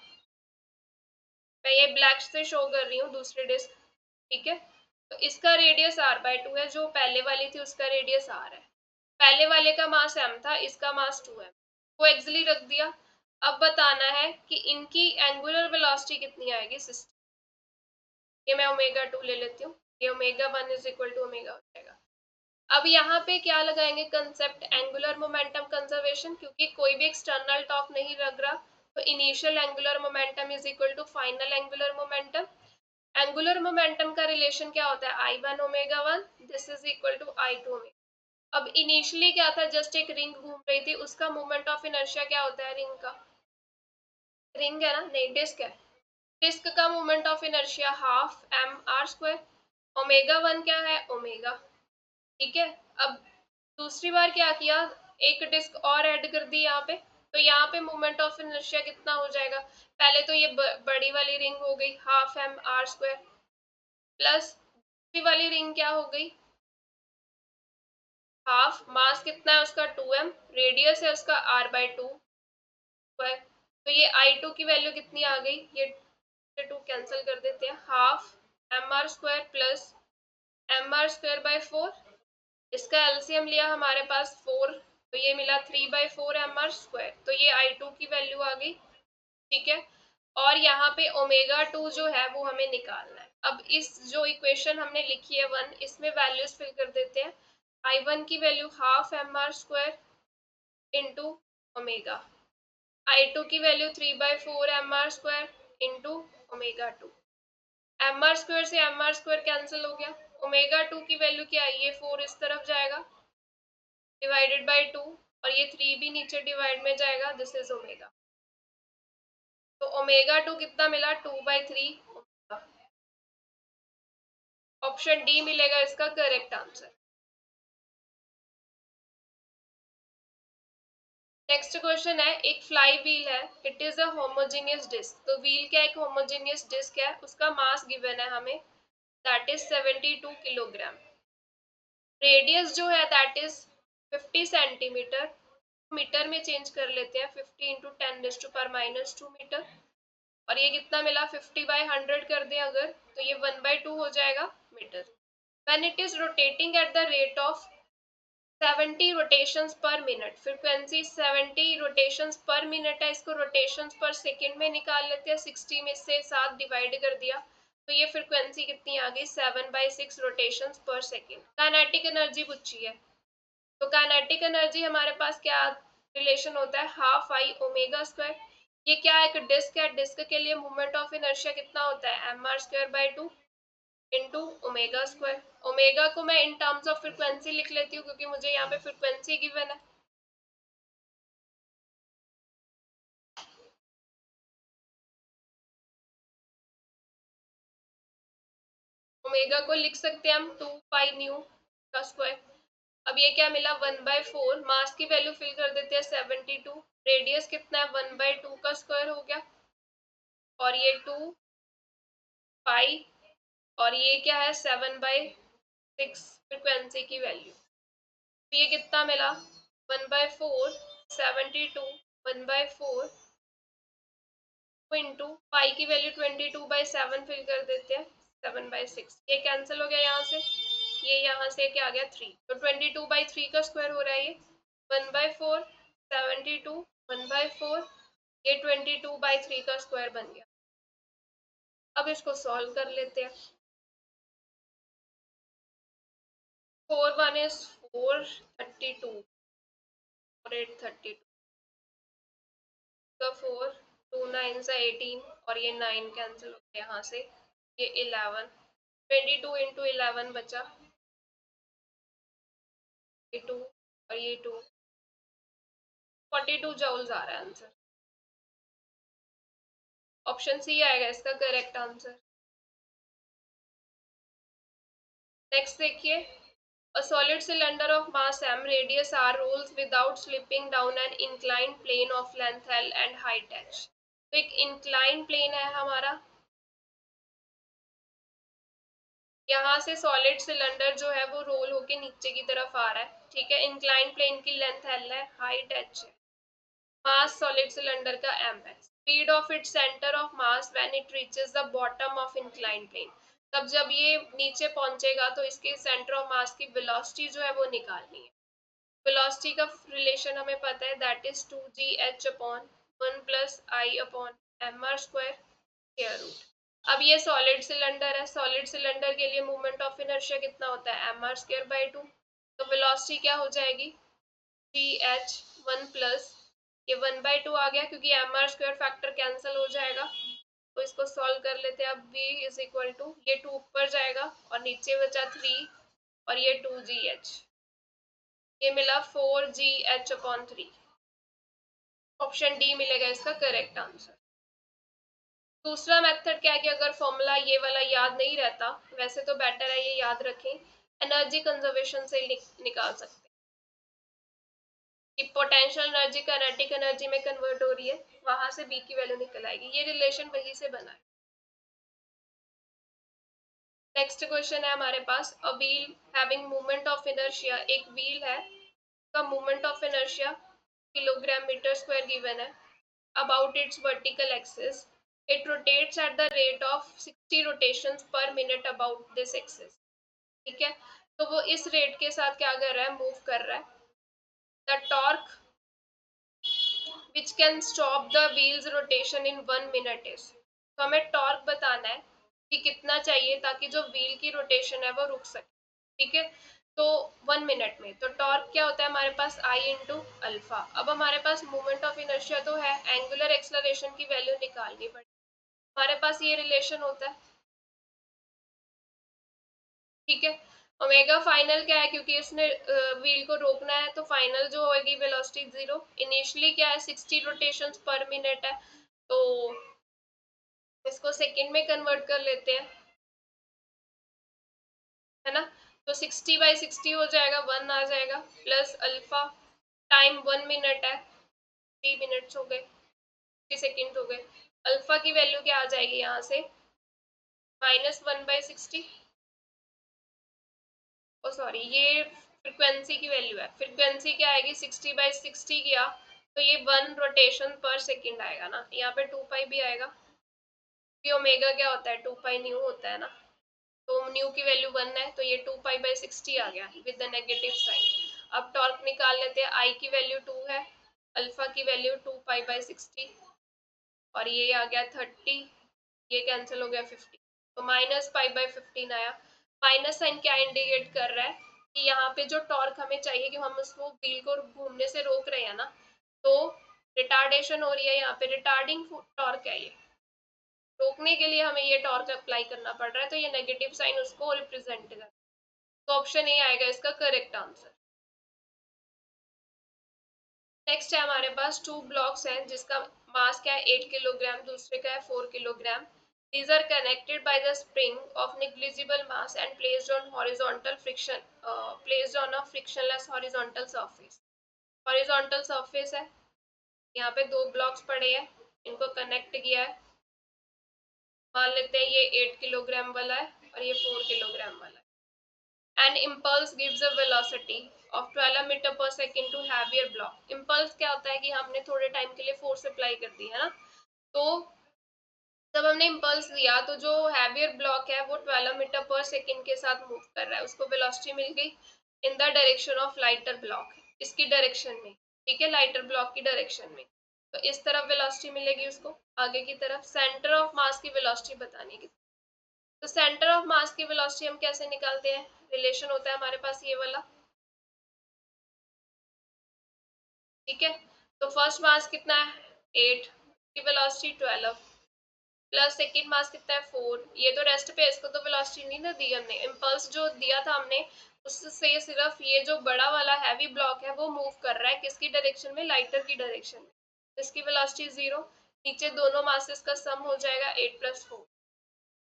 S1: मैं ये ब्लैक से शो कर रही हूँ दूसरी डिस्क। ठीक है, तो इसका रेडियस r/2 है, जो पहले वाली थी उसका रेडियस r है। पहले वाले का मास m था, इसका मास 2m, कोएक्सियली रख दिया। अब बताना है कि इनकी एंगुलर वेलोसिटी कितनी आएगी सिस्टम। ये मैं ओमेगा 2 ले लेती हूँ, ये omega 1 is equal to omega हो जाएगा। अब यहाँ पे क्या लगाएंगे कंसेप्ट, एंगुलर मोमेंटम कंजर्वेशन, क्योंकि कोई भी एक्सटर्नल टॉर्क नहीं लग रहा, तो initial angular momentum is equal to final angular momentum. Angular momentum का रिलेशन क्या होता है, I1 omega 1, this is equal to I2 omega. अब इनिशियली क्या था, जस्ट एक रिंग घूम रही थी, उसका मोमेंट ऑफ इनर्शिया क्या होता है, रिंग का, रिंग है ना, नहीं डिस्क है, डिस्क का moment of inertia half m r square, omega 1 क्या है, ओमेगा। ठीक है, अब दूसरी बार क्या किया, एक डिस्क और ऐड कर दी यहाँ पे, तो यहाँ पे मोमेंट ऑफ इनर्शिया कितना हो जाएगा, पहले तो ये बड़ी वाली रिंग हो गई half m r square, plus दूसरी वाली रिंग क्या हो गई, हाफ, मास कितना है उसका 2m, रेडियस है उसका r/2 स्क्वायर। तो ये I2 की वैल्यू कितनी आ गई, ये 2 कैंसिल कर देते हैं, half mr square plus mr square by 4, इसका एलसीएम लिया हमारे पास 4, तो ये मिला 3/4 mr स्क्वायर, तो ये I2 की वैल्यू आ गई। ठीक है, और यहाँ पे ओमेगा 2 जो है वो हमें निकालना है। अब इस जो इक्वेशन हमने लिखी है 1, इसमें वैल्यूज फिल कर देते हैं। I1 की value half mr square into omega, I2 की value 3/4 mr square into omega 2। mr square से mr स्क्वायर कैंसिल हो गया, ओमेगा 2 की वैल्यू क्या है, ये 4 इस तरफ जाएगा डिवाइडेड बाय 2, और ये 3 भी नीचे डिवाइड में जाएगा, दिस इज ओमेगा। तो ओमेगा 2 कितना मिला, 2/3 ओमेगा। ऑप्शन डी मिलेगा इसका करेक्ट आंसर। नेक्स्ट क्वेश्चन है, एक फ्लाई व्हील है, it is a homogeneous disc. तो व्हील क्या एक होमोजेनियस डिस्क है, उसका मास गिवन है हमें, दैट इज 72 किलोग्राम। रेडियस जो है दैट इज 50 सेंटीमीटर, मीटर में चेंज कर लेते हैं, 50 इंटू 10⁻⁻2 मीटर, और ये कितना मिला, 50/100 कर दें अगर, तो ये 1/2 हो जाएगा metre. When it is rotating at the rate of 70 rotations per minute, frequency 70 rotations per minute है, इसको रोटेशंस पर सेकंड में निकाल लेते हैं, 60 में से 7 डिवाइड कर दिया, तो ये फ्रीक्वेंसी कितनी आ गई, 7/6 रोटेशंस पर सेकंड। काइनेटिक एनर्जी पूछी है, तो काइनेटिक एनर्जी हमारे पास क्या रिलेशन होता है, हाफ आई ओमेगा स्क्वायर। ये क्या है, एक डिस्क है, डिस्क के लिए मोमेंट ऑफ इनर्शिया कितना होता है, mr²/2 into omega square. Omega को मैं इन टर्म्स ऑफ फ्रीक्वेंसी लिख लेती हूँ, क्योंकि मुझे यहाँ पे फ्रीक्वेंसी गिवन है। ओमेगा को लिख सकते हैं हम 2 पाई न्यू का स्क्वायर। अब ये क्या मिला 1/4, मास की वैल्यू फिल कर देते हैं 72, रेडियस कितना है 1/2 का स्क्वायर हो गया, और ये 2 पाई, और ये क्या है 7/6 फ्रिक्वेंसी की वैल्यू। तो ये कितना मिला 1/4, 72, 1/4 इंटू पाई की वैल्यू 22/7 फिल कर देते हैं 7/6, ये कैंसिल हो गया यहाँ से, ये यहाँ से क्या आ गया 3, तो 22/3 का स्क्वायर हो रहा है ये 1/4, 72, 1/4, ये 22/3 का स्क्वायर बन गया। अब इसको सॉल्व कर लेते हैं। 4 1 is 4, 32, और 8 32 का 4, 2 9 से 18, और ये 9 कैंसिल हो गया यहाँ से, ये 11, 22 इंटू 11 बचा, ये 2 और ये 2, 42 जूल्स आ रहा है आंसर। ऑप्शन सी आएगा इसका करेक्ट आंसर। नेक्स्ट देखिए, a solid cylinder of mass m, radius r, rolls without slipping down an inclined plane of length l and height h। तो एक inclined plane है हमारा, यहाँ से सॉलिड सिलेंडर जो है वो रोल होके नीचे की तरफ आ रहा है, ठीक है। इंक्लाइन प्लेन की लेंथ एल है, हाइट एच है, मास सॉलिड सिलेंडर का एम है, speed of it centre of mass when it reaches the bottom of incline plane, तब जब ये नीचे पहुंचेगा तो इसके सेंटर ऑफ मास की वेलोसिटी जो है वो निकालनी है। वेलोसिटी का रिलेशन हमें पता है, that is 2gh upon 1 plus I upon M R square square root. अब ये सॉलिड सिलेंडर है, सॉलिड सिलेंडर के लिए मोमेंट ऑफ इनर्शिया कितना होता है mr²/2, तो वेलोसिटी क्या हो जाएगी gh 1 प्लस ये 1/2 आ गया, क्योंकि mr² फैक्टर कैंसिल हो जाएगा, तो इसको सॉल्व कर लेते हैं। अब v इज इक्वल टू, ये 2 ऊपर जाएगा और नीचे बचा 3, और ये 2gh, ये मिला 4gh अपॉन 3, ऑप्शन डी मिलेगा इसका करेक्ट आंसर। दूसरा मेथड क्या है कि अगर फॉर्मूला ये वाला याद नहीं रहता, वैसे तो बेटर है ये याद रखें, एनर्जी कंजर्वेशन से निकाल सकते हैं कि पोटेंशियल एनर्जी काइनेटिक एनर्जी में कन्वर्ट हो रही है, वहां से बी की वैल्यू निकल आएगी, ये रिलेशन वहीं से बना है। नेक्स्ट क्वेश्चन है हमारे पास, a wheel having movement of inertia, एक व्हील है का movement of inertia kilogram metre square given है, about its vertical axis, it rotates at the rate of 60 rotations per minute about this axis, ठीक है। तो वो इस रेट के साथ क्या कर रहा है, मूव कर रहा है। The torque which can stop the wheels rotation in 1 minute is, तो हमें टॉर्क बताना है कि कितना चाहिए ताकि जो व्हील की रोटेशन है वो रुक सके, ठीक है। तो 1 मिनट में, तो टॉर्क क्या होता है हमारे पास आई इंटू अल्फा। अब हमारे पास मोमेंट ऑफ इनर्शिया तो है, एंगुलर एक्सलरेशन की वैल्यू निकालनी पड़ेगी, हमारे पास ये रिलेशन होता है, ठीक है। ओमेगा फाइनल क्या है, क्योंकि इसने व्हील को रोकना है, तो फाइनल जो होगी वेलोसिटी 0, इनिशियली क्या है 60 रोटेशंस पर मिनट है, तो इसको सेकंड में कन्वर्ट कर लेते हैं, है ना। तो 60/60 हो जाएगा, 1 आ जाएगा, प्लस अल्फा टाइम 1 मिनट है, 3 मिनट्स हो गए, 30 सेकेंड हो गए, अल्फा की वैल्यू क्या आ जाएगी यहाँ से -1/60, ओ सॉरी ये फ्रिक्वेंसी की वैल्यू है, फ्रिक्वेंसी क्या आएगी 60/60 किया तो ये 1 रोटेशन पर सेकंड आएगा ना, यहाँ पे 2 पाई भी आएगा, कि ओमेगा क्या होता है 2 पाई न्यू होता है ना, तो न्यू की वैल्यू 1 है, तो ये 2 पाई/60 आ गया विद द नेगेटिव साइन। अब टॉर्क निकाल लेते हैं, आई की वैल्यू 2 है, अल्फा की वैल्यू 2 पाई/60, और ये आ गया 30, ये कैंसिल हो गया 50, तो -π/15 आया। माइनस साइन क्या इंडिकेट कर रहा है कि यहाँ पे जो टॉर्क हमें चाहिए, कि हम उसको व्हील को घूमने से रोक रहे हैं ना, तो रिटार्डेशन हो रही है, यहाँ पे रिटार्डिंग टॉर्क है, ये रोकने के लिए हमें ये टॉर्क अप्लाई करना पड़ रहा है, तो ये नेगेटिव साइन उसको रिप्रेजेंट कर, तो ऑप्शन ए आएगा इसका करेक्ट आंसर। नेक्स्ट है हमारे पास 2 ब्लॉक्स हैं जिसका मास क्या है 8 किलोग्राम, दूसरे का है 4 kilogram, These are connected by the spring of negligible mass and placed on horizontal friction, placed on a frictionless horizontal surface. Horizontal surface है, यहाँ पे दो ब्लॉक्स पड़े हैं, इनको कनेक्ट किया है, मान लेते हैं ये 8 किलोग्राम वाला है और ये 4 किलोग्राम वाला है. An impulse gives a velocity of 12 metre per second to heavier block. Impulse क्या होता है कि हमने थोड़े टाइम के लिए फोर्स अप्लाई कर दी है ना, तो जब हमने इम्पल्स दिया तो जो हैवियर ब्लॉक है वो 12 मीटर पर सेकेंड के साथ मूव कर रहा है, उसको वेलोसिटी मिल गई in the direction of lighter block, इसकी डायरेक्शन में, ठीक है, लाइटर ब्लॉक की डायरेक्शन में. तो इस तरफ वेलोसिटी मिलेगी उसको आगे की तरफ. सेंटर ऑफ मास की वेलोसिटी बतानी है. तो सेंटर ऑफ मास की वेलोसिटी हम कैसे निकालते हैं, रिलेशन होता है हमारे पास ये वाला, ठीक है. तो फर्स्ट मास कितना है 8 की वेलोसिटी 12 प्लस सेकेंड मास कितना है 4, ये तो रेस्ट पे, इसको तो वेलोसिटी नहीं ना दी हमने, इम्पल्स जो दिया था हमने उससे सिर्फ ये जो बड़ा वाला हैवी ब्लॉक है वो मूव कर रहा है किसकी डायरेक्शन में, लाइटर की डायरेक्शन में. इसकी वेलोसिटी 0, नीचे दोनों मासेस का सम हो जाएगा 8 + 4,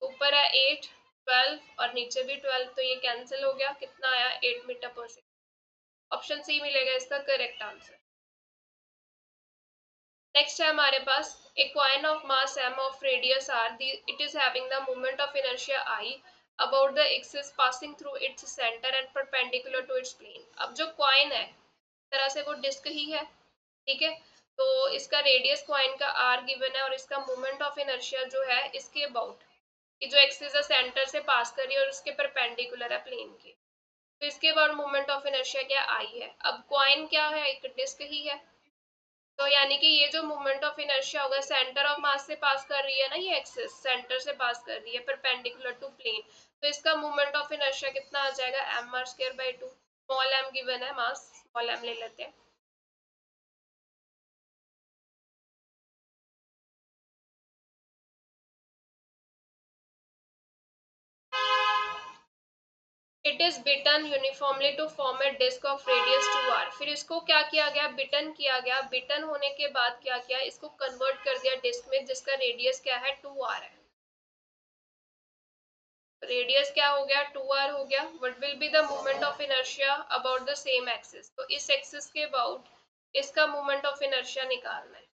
S1: ऊपर है 8 12 और नीचे भी 12, तो ये कैंसिल हो गया, कितना आया 8 metre per second. Option C मिलेगा इसका करेक्ट आंसर. नेक्स्ट है हमारे पास a coin of mass m of radius r, it is having the moment of inertia I about the axis passing through its center and perpendicular to its plane. अब जो coin है तरह से वो disc ही है, ठीक है, तो इसका रेडियस कॉइन का r गिवन है और इसका मोमेंट ऑफ इनर्शिया जो है इसके अबाउट, कि जो एक्सिस है सेंटर से पास कर रही है और उसके परपेंडिकुलर है प्लेन के, तो इसके बाद मोमेंट ऑफ इनर्शिया क्या आई है. अब कॉइन क्या है, एक डिस्क ही है, तो यानी कि ये जो मोमेंट ऑफ इनर्शिया होगा सेंटर ऑफ मास से पास कर रही है ना, ये एक्सिस सेंटर से पास कर रही है परपेंडिकुलर टू प्लेन, तो इसका मोमेंट ऑफ इनर्शिया कितना आ जाएगा mr²/2. स्मॉल m गिवन है, मास स्मॉल m ले लेते हैं. It is beaten uniformly to form a disc of radius 2r. फिर इसको क्या किया गया, बिटन किया गया, बिटन होने के बाद क्या किया, इसको कन्वर्ट कर दिया डिस्क में जिसका रेडियस क्या है 2r है. रेडियस क्या हो गया 2r हो गया. What will be the moment of inertia about the same axis, तो इस एक्सिस के अबाउट इसका मोमेंट ऑफ इनर्शिया निकालना है,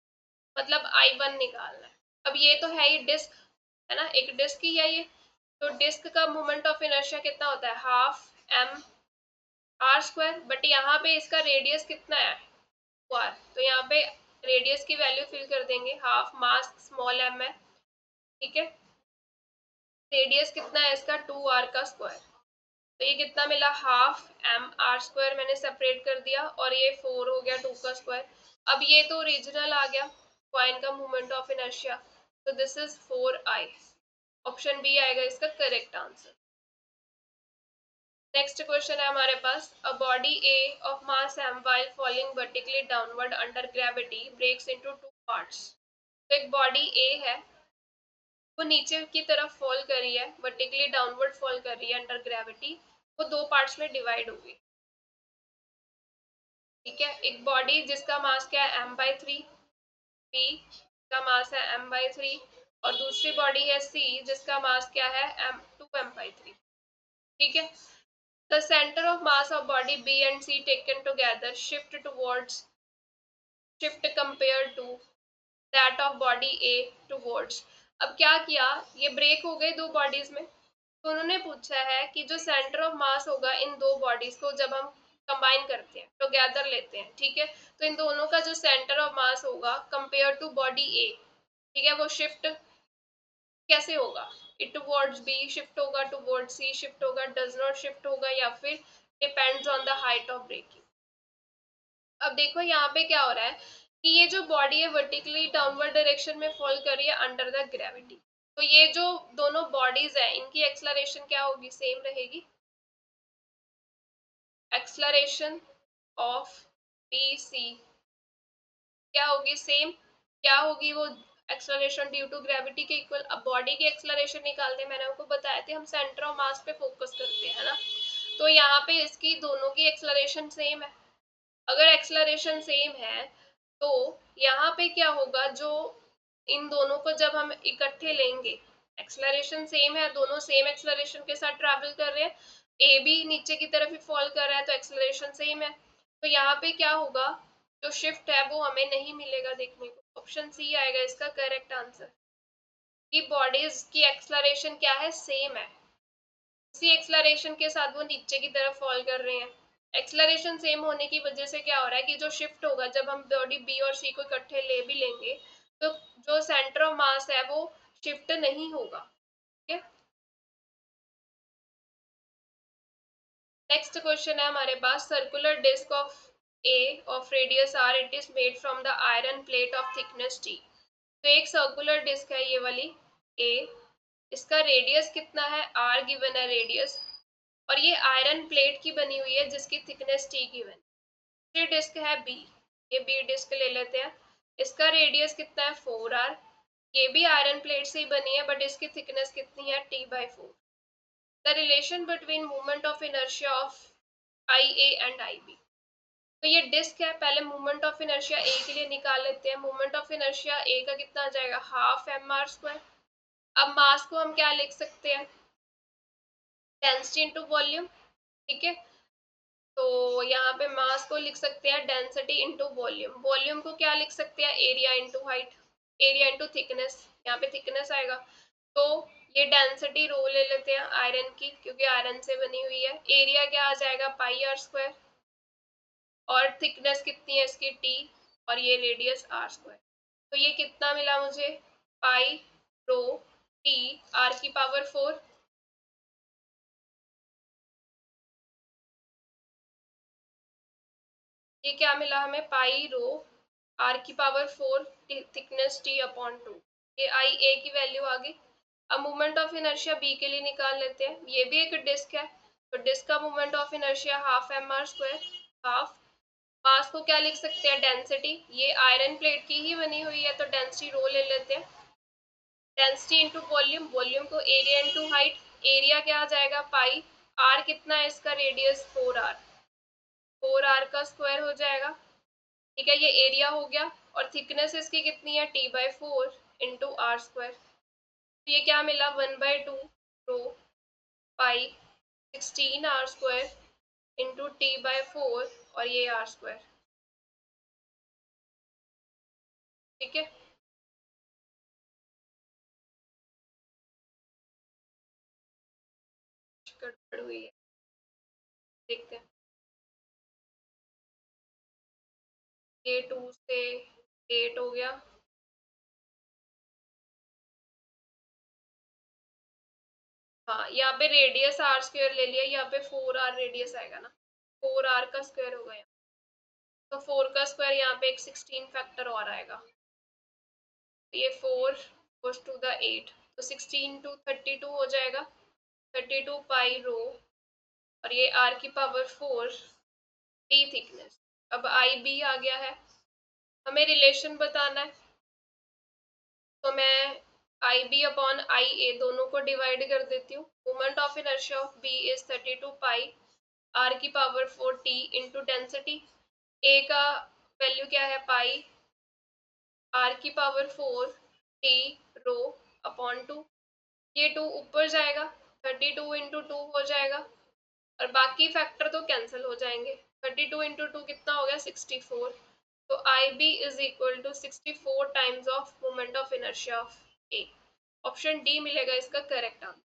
S1: मतलब I1 निकालना है. अब ये तो है ही डिस्क, है ना, एक डिस्क ही है ये, तो डिस्क का मोमेंट ऑफ इनर्शिया कितना होता है हाफ m r², बट यहाँ पे इसका रेडियस कितना है 2r, तो यहाँ पे रेडियस की वैल्यू फिल कर देंगे, हाफ मास स्मॉल m है, ठीक है, रेडियस कितना है इसका 2r का स्क्वायर, तो ये कितना मिला हाफ mr², मैंने सेपरेट कर दिया और ये 4 हो गया 2 का स्क्वायर. अब ये तो ओरिजिनल आ गया कॉइन का मोमेंट ऑफ इनर्शिया, तो this is 4i. Option B आएगा इसका करेक्ट आंसर. नेक्स्ट क्वेश्चन है हमारे पास, a body A of mass m while falling vertically downward under gravity breaks into two parts. तो एक बॉडी ए है वो नीचे की तरफ फॉल कर रही है, वर्टिकली डाउनवर्ड फॉल कर रही है अंडर ग्रेविटी, वो दो पार्ट्स में डिवाइड हो गई, ठीक है. एक बॉडी जिसका मास क्या है m/3, बी का मास है m/3, और दूसरी बॉडी है सी जिसका मास क्या है 2m/3, ठीक है. The center of mass of body B and C taken together shift compared to that of body A towards. अब क्या किया, ये ब्रेक हो गए दो बॉडीज में, तो उन्होंने पूछा है कि जो सेंटर ऑफ मास होगा इन दो बॉडीज को जब हम कंबाइन करते हैं टुगेदर लेते हैं, ठीक है, तो इन दोनों का जो सेंटर ऑफ मास होगा कंपेयर टू बॉडी ए, ठीक है, वो शिफ्ट कैसे होगा, इट टुवर्ड्स बी शिफ्ट होगा, टुवर्ड्स सी शिफ्ट होगा, डज नॉट शिफ्ट होगा, या फिर depends on the height of breaking. अब देखो यहाँ पे क्या हो रहा है कि ये जो बॉडी है वर्टिकली डाउनवर्ड डायरेक्शन में फॉल कर रही है अंडर द ग्रेविटी, तो ये जो दोनों बॉडीज है इनकी एक्सलरेशन क्या होगी, सेम रहेगी. एक्सलरेशन ऑफ बी सी क्या होगी, सेम. क्या होगी वो एक्सलरेशन ड्यू टू ग्रेविटी के इक्वल. अब बॉडी की एक्सलरेशन निकालते हैं, मैंने आपको बताया थे हम सेंटर ऑफ मास पे फोकस करते हैं ना, तो यहाँ पे इसकी दोनों की एक्सलरेशन सेम है. अगर एक्सलरेशन सेम है तो यहाँ पे क्या होगा, जो इन दोनों को जब हम इकट्ठे लेंगे एक्सलरेशन सेम है, दोनों सेम एक्सलरेशन के साथ ट्रैवल कर रहे हैं, ए भी नीचे की तरफ ही फॉल कर रहा है, तो एक्सलरेशन सेम है। तो यहाँ पे क्या होगा, जो शिफ्ट है वो हमें नहीं मिलेगा देखने को। ऑप्शन सी आएगा इसका करेक्ट आंसर, कि बॉडीज की एक्सलरेशन क्या है, सेम है, इसी एक्सलरेशन के साथ वो नीचे की तरफ फॉल कर रहे हैं। एक्सलरेशन सेम होने की वजह से क्या हो रहा है कि जो शिफ्ट होगा, जब हम बॉडी बी और सी को इकट्ठे ले भी लेंगे, तो जो सेंटर ऑफ मास है वो शिफ्ट नहीं होगा। ठीक है, नेक्स्ट क्वेश्चन है हमारे पास, circular disc of a of radius R, it is made from the iron plate of thickness T. तो एक सर्कुलर डिस्क है ये वाली ए, इसका रेडियस कितना है, आर गिवन है रेडियस, और ये आयरन प्लेट की बनी हुई है जिसकी थिकनेस टी गिवन। ये डिस्क है बी, ये बी डिस्क ले लेते हैं, इसका रेडियस कितना है 4r, ये भी आयरन प्लेट से ही बनी है बट इसकी थिकनेस कितनी है t/4। The relation between movement of inertia of I A and I B. तो ये डिस्क है, पहले मूवमेंट ऑफ इनर्शिया ए के लिए निकाल लेते हैं। मूवमेंट ऑफ इनर्शिया ए का कितना आ जाएगा, हाफ mr²। अब मास को हम क्या लिख सकते हैं, डेंसिटी इनटू वॉल्यूम। ठीक है, तो यहाँ पे मास को लिख सकते हैं डेंसिटी इंटू वॉल्यूम, वॉल्यूम को क्या लिख सकते हैं, area into height, area into thickness, यहाँ पे थिकनेस आएगा। तो ये डेंसिटी रो ले लेते हैं आयरन की, क्योंकि आयरन से बनी हुई है, एरिया क्या आ जाएगा πr², और थिकनेस कितनी है इसकी टी, और ये रेडियस r²। तो ये कितना मिला मुझे, पाई रो टी r⁴। ये क्या मिला हमें, पाई रो r⁴ थिकनेस t/2। ये आई ए की वैल्यू आ गई। अब मूवमेंट ऑफ इनर्शिया बी के लिए निकाल लेते हैं, ये भी एक डिस्क है, तो डिस्क का movement of inertia half mr², half. Mass को क्या लिख सकते हैं, डेंसिटी, ये आयरन प्लेट की ही बनी हुई है तो डेंसिटी रो ले लेते हैं, डेंसिटी इंटू वॉल्यूम, वॉल्यूम को एरिया इंटू हाइट, एरिया क्या आ जाएगा पाई, आर कितना है इसका रेडियस 4r, 4r का स्क्वायर हो जाएगा। ठीक है, ये एरिया हो गया, और थिकनेस इसकी कितनी है t/4 इंटू r²। तो ये क्या मिला, 1/2 रो पाई 16r² इंटू t/4, और ये r²। ठीक है, गड़बड़ हुई है, देखते हैं। ये 2 से 8 हो गया, हाँ यहाँ पे रेडियस r² ले लिया, यहाँ पे 4r रेडियस आएगा ना, 4r का स्क्वायर होगा यहाँ, तो 4 का स्क्वायर यहाँ पे एक 16 फैक्टर और आएगा, तो ये 4 goes to the 8, तो 16 to 32 हो जाएगा, 32 पाई रो, और ये r⁴ टी थिकनेस। अब आई बी आ गया है, हमें रिलेशन बताना है, तो मैं आई बी अपॉन आई ए दोनों को डिवाइड कर देती हूँ। Moment of inertia of B is 32 pi r⁴ T into density, A का वैल्यू क्या है पाई r⁴ टी रो अपॉन 2, ये 2 ऊपर जाएगा, 32 इंटू 2 हो जाएगा, और बाकी फैक्टर तो कैंसिल हो जाएंगे, 32 इंटू 2 कितना हो गया 64। तो I B is equal to 64 times of moment of inertia of A. Option D मिलेगा इसका करेक्ट आंसर।